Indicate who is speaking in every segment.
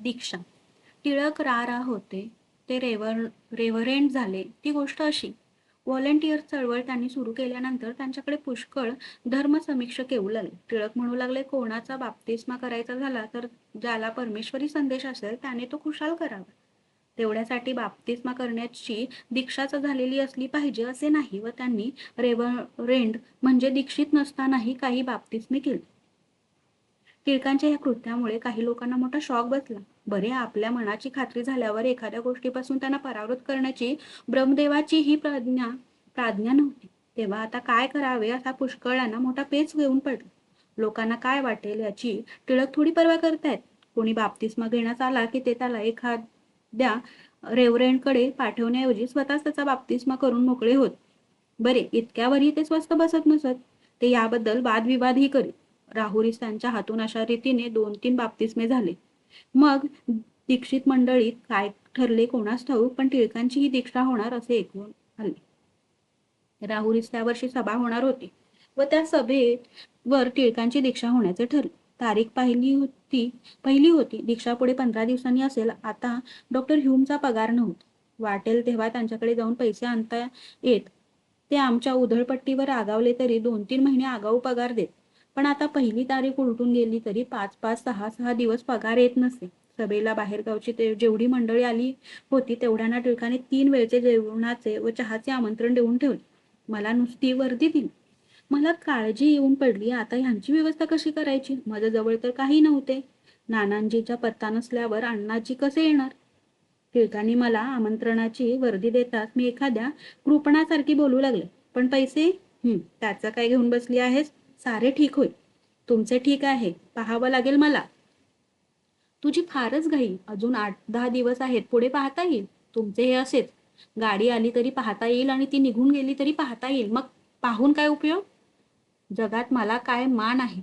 Speaker 1: दीक्षा. टिळक रा होते, ते रेव्हरंड झाले. ती गोष्ट अशी, व्हॉलंटियर चळवळ त्यांनी सुरू केल्यानंतर त्यांच्याकडे पुष्कळ धर्मसमीक्षक येऊ लागले. टिळक म्हणू लागले, कोणाचा बाप्तिस्मा करायचा झाला तर ज्याला परमेश्वरी संदेश असेल त्याने तो खुशाल करावा. तेवढ्यासाठी बाप्तिस्मा करण्याची दीक्षाच झालेली असली पाहिजे असे नाही, व त्यांनी रेव्हरंड म्हणजे दीक्षित नसतानाही काही बाप्तिस्मे केले. टिळकांच्या या कृत्यामुळे काही लोकांना मोठा शॉक बसला. बरे, आपल्या मनाची खात्री झाल्यावर एखाद्या गोष्टीपासून त्यांना परावृत्त करण्याची ब्रह्मदेवाची ही प्राज्ञा नव्हती. तेव्हा आता काय करावे असा पुष्कळांना मोठा पेच घेऊन पडला. लोकांना काय वाटेल याची टिळक थोडी पर्वा करतायत. कोणी बाप्तिस्मा घेण्यास आला की ते त्याला एखाद्या रेव्हरंडकडे पाठवण्याऐवजी स्वतःच त्याचा बाप्तिस्मा करून मोकळे होत. बरे, इतक्यावरही ते स्वस्त बसत नसत. ते याबद्दल वादविवादही करीत. राहुरीसांच्या हातून अशा रीतीने 2-3 बाप्तिस्मे झाले. मग दीक्षित मंडळीत काय ठरले कोणास ठाऊक, पण टिळकांची ही दीक्षा होणार असे ऐकून आले. राहुरीस त्या वर्षी सभा होणार होती व त्या सभेवर टिळकांची दीक्षा होण्याचे ठरले. तारीख पहिली होती. दीक्षा पुढे 15 दिवसांनी असेल. आता डॉक्टर ह्यूमचा पगार नव्हता. वाटेल तेव्हा त्यांच्याकडे जाऊन पैसे आणता येत. ते आमच्या उधळपट्टीवर रागावले तरी 2-3 महिने आगाऊ पगार देत. पण आता पहिली तारीख उलटून गेली तरी 5-5, 6-6 दिवस पगार येत नसे. सभेला बाहेरगावची जेवढी मंडळी आली होती तेवढ्यांना टिळकाने 3 वेळचे जेवणाचे व चहाचे आमंत्रण देऊन ठेवले. मला नुसती वर्दी दिली. मला काळजी येऊन पडली, आता ह्यांची व्यवस्था कशी करायची. माझ्याजवळ तर काही नव्हते. नानांजीचा पत्ता नसल्यावर अण्णाजी कसे येणार. टिळकांनी मला आमंत्रणाची वर्दी देताच मी एखाद्या कृपणासारखी बोलू लागले. पण पैसे? त्याचं काय घेऊन बसली आहेस. सारे ठीक होईल. तुमचे ठीक आहे, पाहावं लागेल मला. तुझी फारच घाई. अजून 8-10 दिवस आहेत, पुढे पाहता येईल. तुमचे हे असेच. गाडी आली तरी पाहता येईल आणि ती निघून गेली तरी पाहता येईल. मग पाहून काय उपयोग. जगात मला काय मान आहे,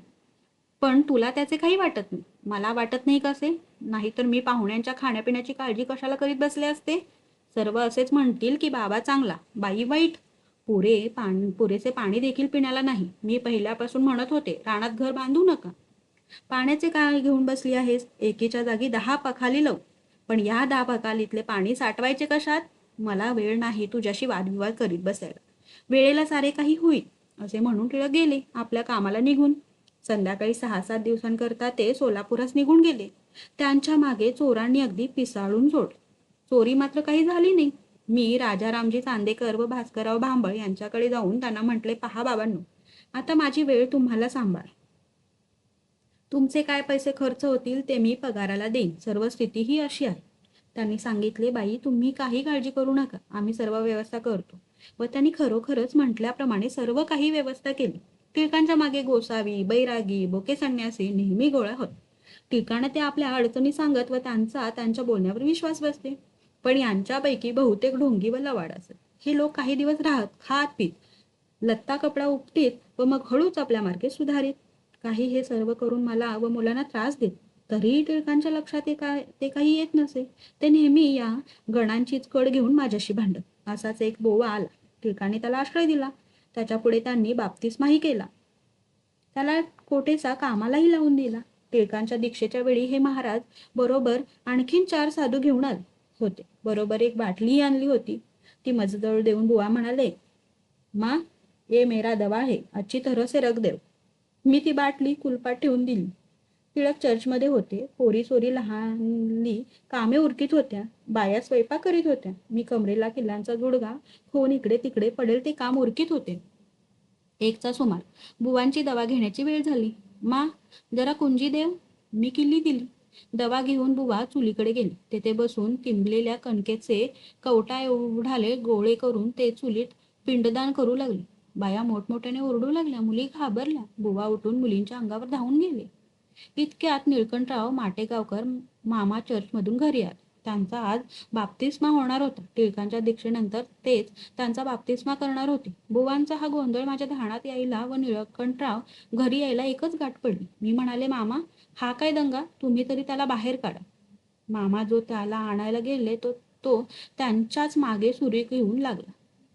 Speaker 1: पण तुला त्याचे काही वाटत नाही. मला वाटत नाही कसे. नाहीतर मी पाहुण्यांच्या खाण्यापिण्याची काळजी कशाला करीत बसले असते. सर्व असेच म्हणतील की बाबा चांगला, बाई वाईट. पुरेसे पाणी देखील पिण्याला नाही. मी पहिल्यापासून म्हणत होते, रानात घर बांधू नका. पाण्याचे काय घेऊन बसली आहेस. एकीच्या जागी 10 पखाली लाव. पण या 10 पखालीतले पाणी साठवायचे कशात. मला वेळ नाही तुझ्याशी वादविवाद करीत बसायला. वेळेला सारे काही होईल असे म्हणून टिळक गेले आपल्या कामाला निघून. संध्याकाळी 6-7 दिवसांकरता ते सोलापुरास निघून गेले. त्यांच्या मागे चोरांनी अगदी पिसाळून सोडले. चोरी मात्र काही झाली नाही. मी राजारामजी चांदेकर व भास्करराव भांबळ यांच्याकडे जाऊन त्यांना म्हटले, पहा बाबांनो, आता माझी वेळ तुम्हाला सांभाळ. तुमचे काय पैसे खर्च होतील ते मी पगाराला देईन. सर्व स्थिती ही अशी आहे. त्यांनी सांगितले, बाई तुम्ही काही काळजी करू नका, आम्ही सर्व व्यवस्था करतो. व त्यांनी खरोखरच म्हटल्याप्रमाणे सर्व काही व्यवस्था केली. टिळकांच्या मागे गोसावी, बैरागी, बोके संन्यासी नेहमी गोळा होत. टिळकांना ते आपल्या अडचणी सांगत व त्यांचा त्यांच्या बोलण्यावर विश्वास बसते. पण यांच्यापैकी बहुतेक ढोंगी व लवाड असत. हे लोक काही दिवस राहत, खात पीत, लत्ता कपडा उपटीत व मग हळूच आपल्या मार्गे सुधारित. काही हे सर्व करून मला व मुलांना त्रास देत. तरीही टिळकांच्या लक्षात ते काही येत नसे. ते नेहमी या गणांचीच कड घेऊन माझ्याशी भांडत. असाच एक बोवा आला. टिळकांनी त्याला आश्रय दिला. त्याच्या पुढे त्यांनी बाप्तिस्माही केला. त्याला कोटेचा कामालाही लावून दिला. टिळकांच्या दीक्षेच्या वेळी हे महाराज बरोबर आणखीन 4 साधू घेऊन आले होते. बरोबर एक बाटलीही आणली होती. ती माझजवळ देऊन बुवा म्हणाले, माँ, ये मेरा दवा है, अच्छी तरह से रख देव. मी ती बाटली कुलपात ठेवून दिली. टिळक चर्चमध्ये होते. पोरी सोरी लहानली कामे उरकीत होत्या. बाया स्वयंपाक करीत होत्या. मी कमरेला किल्ल्यांचा जुडगा खोन इकडे तिकडे पडेल ते काम उरकीत होते. 1चा सुमार. बुवांची दवा घेण्याची वेळ झाली. मा, जरा कुंजी देव. मी किल्ली दिली. दवा घेऊन बुवा चुलीकडे गेले. तेथे बसून तिंबलेल्या कणकेचे कवटा एवढाले गोळे करून ते चुलीत पिंडदान करू लागले. बाया मोठमोठ्याने ओरडू लागल्या. मुली घाबरल्या. बुवा उठून मुलींच्या अंगावर धावून गेले. इतक्यात निळकंठराव माटेगावकर मामा चर्चमधून घरी आले. त्यांचा आज बाप्तिस्मा होणार होता. टिळकांच्या दीक्षेनंतर तेच त्यांचा बाप्तिस्मा करणार होते. बुवांचा हा गोंधळ माझ्या ध्यानात यायला व निळकंठराव घरी यायला एकच गाठ पडली. मी म्हणाले, मामा, हा काय दंगा. तुम्ही तरी त्याला बाहेर काढा. मामा जो त्याला आणायला गेले तो त्यांच्याच मागे सुरी घेऊन लागला.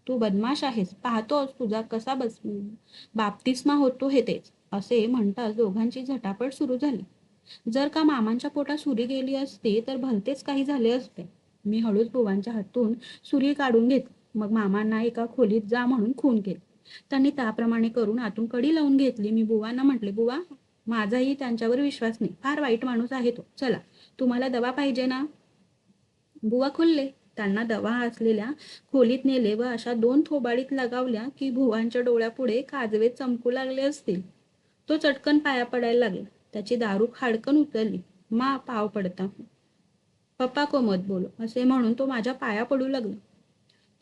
Speaker 1: तू बदमाश आहेस, पाहतोस तुझा कसा बाप्तिस्मा होतो हे तेच. असे म्हणताच दोघांची झटापट सुरू झाली. जर का मामांच्या पोटात सुरी गेली असती तर भलतेच काही झाले असते. मी हळूच बुवांच्या हातून सुरी काढून घेतली. मग मामांना एका खोलीत जा म्हणून खून केले. त्यांनी त्याप्रमाणे करून आतून कडी लावून घेतली. मी बुवांना म्हटले, बुवा, माझाही त्यांच्यावर विश्वास नाही. फार वाईट माणूस आहे तो. चला, तुम्हाला दवा पाहिजे ना? बुवा खुलले. त्यांना दवा असलेल्या खोलीत नेले व अशा 2 थोबाडीत लगावल्या की बुवांच्या डोळ्यापुढे काजवे चमकू लागले असतील. तो चटकन पाया पडायला लागला. त्याची दारू खाडकन उतरली. मा पाव पडता पप्पा को मत बोलो असे म्हणून तो माझ्या पाया पडू लागला.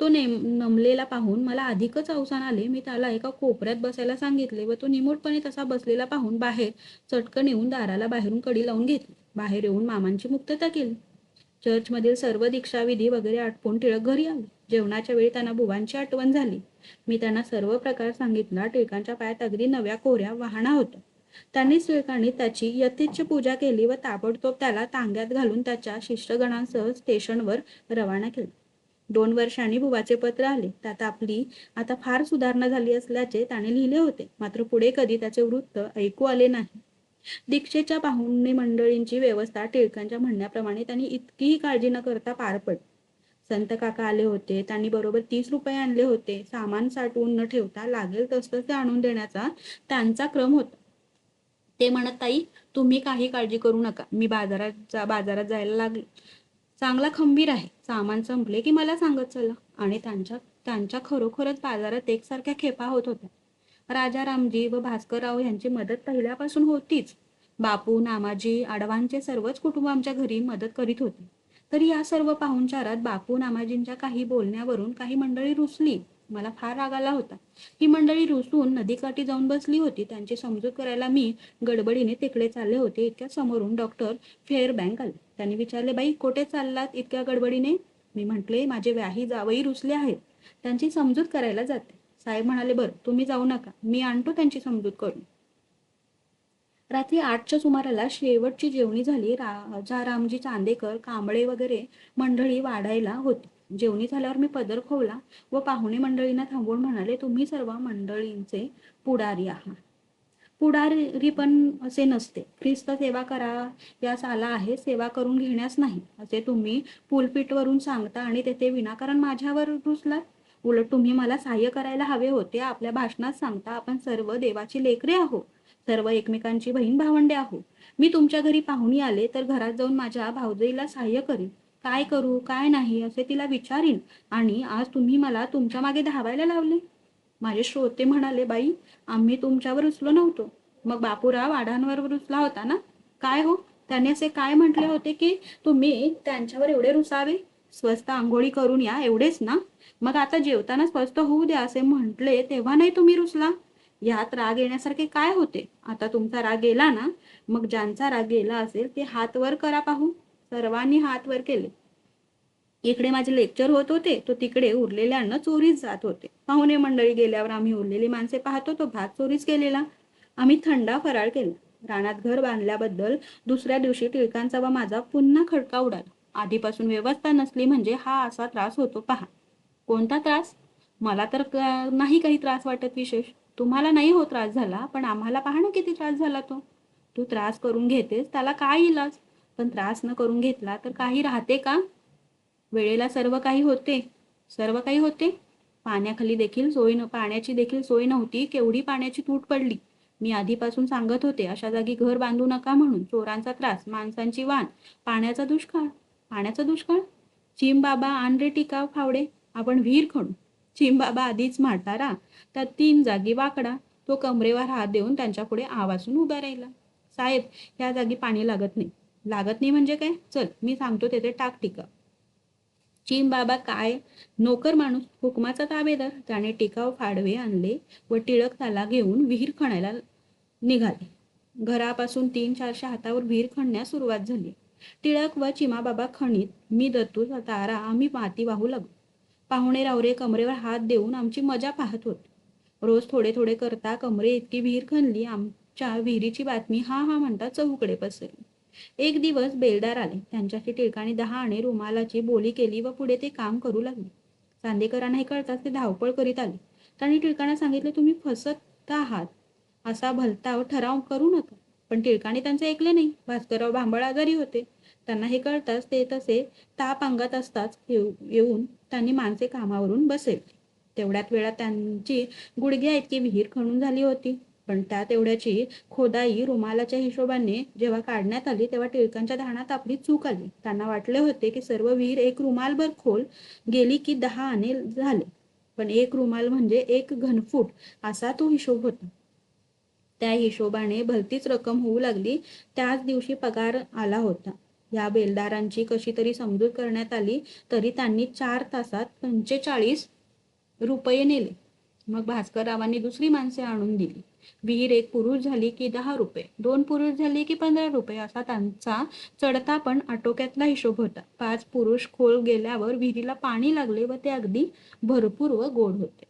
Speaker 1: तो नमलेला पाहून मला अधिकच अवसान आले. मी त्याला एका कोपऱ्यात बसायला सांगितले व तो निमूटपणे तसा बसलेला पाहून बाहेर चटकन येऊन दाराला बाहेरून कडी लावून घेतली. बाहेर येऊन मामांची मुक्तता केली. चर्चमधील सर्व दीक्षाविधी वगैरे आटपून टिळक घरी आले. जेवणाच्या वेळी त्यांना बुवांची आठवण झाली. मी त्यांना सर्व प्रकार सांगितला. टिळकांच्या पायात अगदी नव्या कोऱ्या वाहणा होत्या. त्यांनीच टिळकांनी त्याची यथेच्छ पूजा केली व ताबडतोब त्याला तांग्यात घालून त्याच्या शिष्यगणांसह स्टेशनवर रवाना केले. 2 वर्षांनी बुवाचे पत्र आले. त्यात आपली आता फार सुधारणा झाली असल्याचे त्याने लिहिले होते. मात्र पुढे कधी त्याचे वृत्त ऐकू आले नाही. दीक्षेच्या पाहुणे मंडळींची व्यवस्था टिळकांच्या म्हणण्याप्रमाणे त्यांनी इतकीही काळजी न करता पार पडली. संत काका आले होते. त्यांनी बरोबर 30 रुपये आणले होते. सामान साठवून न ठेवता लागेल तसं ते आणून देण्याचा त्यांचा क्रम होता. ते म्हणत, ताई, तुम्ही काही काळजी करू नका. मी बाजारात जायला लागले. चांगला खंबीर आहे. सामान संपले की मला सांगत चला. आणि त्यांच्या खरोखरच बाजारात एकसारख्या खेपा होत होत्या. राजारामजी व भास्करराव यांची मदत पहिल्यापासून होतीच. बापू, नामाजी, आडवांचे सर्वच कुटुंब आमच्या घरी मदत करीत होते. तरी या सर्व पाहुणचारात बापू, नामाजींच्या काही बोलण्यावरून काही मंडळी रुसली. मला फार राग आला होता. ही मंडळी रुसून नदीकाठी जाऊन बसली होती. त्यांची समजूत करायला मी गडबडीने तिकडे चालले होते. इतक्या समोरून डॉक्टर फेअरबँक आले. त्यांनी विचारले, बाई, कोठे चाललात इतक्या गडबडीने? मी म्हटले, माझे व्याही जावई रुसले आहेत. त्यांची समजूत करायला जाते. साहेब म्हणाले, बरं, तुम्ही जाऊ नका, मी आणतो त्यांची समजूत करून. रात्री 8च्या सुमाराला शेवटची जेवणी झाली. राजारामजी चांदेकर, कांबळे वगैरे मंडळी वाढायला होती. जेवणी झाल्यावर मी पदर खोवला व पाहुणे मंडळींना थांबवून म्हणाले, तुम्ही सर्व मंडळींचे पुढारी आहात. पुढारी पण असे नसते. ख्रिस्त सेवा करा यास आला आहे, सेवा करून घेण्यास नाही, असे तुम्ही पुलपीटवरून सांगता आणि तेथे विनाकारण माझ्यावर रुसलात. उलट तुम्ही मला सहाय्य करायला हवे होते. आपल्या भाषणात सांगता आपण सर्व देवाची लेकरे आहो, सर्व एकमेकांची बहीण भावंडे आहो. मी तुमच्या घरी पाहुणी आले तर घरात जाऊन माझ्या भावजईला सहाय्य करीन. काय करू काय नाही असे तिला विचारीन. आणि आज तुम्ही मला तुमच्या मागे धावायला लावले. माझे श्रोते म्हणाले, बाई, आम्ही तुमच्यावर रुसलो नव्हतो. मग बापूराव आढांवर रुसला होता ना? काय हो, त्यांनी असे काय म्हटले होते की तुम्ही त्यांच्यावर एवढे रुसावे? स्वस्त आंघोळी करून या एवढेच ना? मग आता जेवताना स्वस्त होऊ द्या असे म्हटले तेव्हा नाही तुम्ही रुसला? यात राग येण्यासारखे काय होते? आता तुमचा राग गेला ना? मग ज्यांचा राग गेला असेल ते हात वर करा पाहू. सर्वांनी हात वर केले. इकडे माझे लेक्चर होत होते, तो तिकडे उरलेले अन्न चोरीस जात होते. पाहुणे मंडळी गेल्यावर आम्ही उरलेली माणसे पाहतो तो भात चोरीस गेलेला. आम्ही थंडा फराळ केला. रानात घर बांधल्याबद्दल दुसऱ्या दिवशी टिळकांचा व माझा पुन्हा खडका उडाला. आधीपासून व्यवस्था नसली म्हणजे हा असा त्रास होतो पहा. कोणता त्रास? मला तर नाही काही त्रास वाटत विशेष. तुम्हाला नाही हो त्रास झाला, पण आम्हाला पहा ना किती त्रास झाला तो. तू त्रास करून घेतेस त्याला काय इलाज? पण त्रास न करून घेतला तर काही राहते का? वेळेला सर्व काही होते. सर्व काही होते. पाण्याखाली देखील पाण्याची देखील सोय नव्हती. केवढी पाण्याची तूट पडली. मी आधीपासून सांगत होते अशा जागी घर बांधू नका म्हणून. चोरांचा त्रास, माणसांची वान, पाण्याचा दुष्काळ. पाण्याचा दुष्काळ? चिमबाबा, आण रे टिकाव फावडे, आपण विहीर खणू. चिमबाबा आधीच म्हातारा, त्यात 3 जागी वाकडा. तो कमरेवर हात देऊन त्यांच्या पुढे आवासून उभा राहिला. साहेब, या जागी पाणी लागत नाही. लागत नाही म्हणजे काय? चल, मी सांगतो तेथे टाक टिकाव. चिमबाबा काय नोकर माणूस, हुकमाचा ताबेदार. त्याने टिकाव फाडवे आणले व टिळक त्याला घेऊन विहीर खणायला निघाले. घरापासून 300-400 हातावर विहीर खणण्यास सुरुवात झाली. टिळक व चिमाबाबा खणीत, मी दत्तू तारा आम्ही माती वाहू लागलो. पाहुणे रावरे कमरेवर हात देऊन आमची मजा पाहत होते. रोज थोडे थोडे करता कमरे इतकी विहीर खणली. आमच्या विहिरीची बातमी हा हा म्हणता चहूकडे पसरली. एक दिवस बेलदार आले. त्यांच्याशी टिळकाने 10 आणे रुमालाची बोली केली व पुढे ते काम करू लागले. चांदेकरांना हे कळताच ते धावपळ करीत आले. त्यांनी टिळकांना सांगितले, तुम्ही फसत आहात. असा भलता ठराव करू नका. पण टिळकाने त्यांचे ऐकले नाही. भास्करराव भांबळ आजारी होते. त्यांना हे कळताच ते तसे ताप अंगात असताच येऊन त्यांनी माणसे कामावरून बसवली. तेवढ्यात वेळात त्यांची गुडघ्या इतकी विहीर खणून झाली होती. पण त्या तेवढ्याची खोदाई रुमालाच्या हिशोबाने जेव्हा काढण्यात आली तेव्हा टिळकांच्या ध्यानात आपली चूक आली. त्यांना वाटले होते की सर्व विहीर एक रुमालभर खोल गेली की 10 आणे झाले. पण एक रुमाल म्हणजे 1 घनफूट असा तो हिशोब होता. त्या हिशोबाने भलतीच रक्कम होऊ लागली. त्याच दिवशी पगार आला होता. या बेलदारांची कशी तरी समजूत करण्यात आली तरी त्यांनी 4 तासात 45 रुपये नेले. मग भास्कररावांनी दुसरी माणसे आणून दिली. विहीर 1 पुरुष झाली की 10 रुपये, 2 पुरुष झाली की 15 रुपये असा त्यांचा चढता पण आटोक्यातला हिशोब होता. 5 पुरुष खोल गेल्यावर विहिरीला पाणी लागले व ते अगदी भरपूर व गोड होते.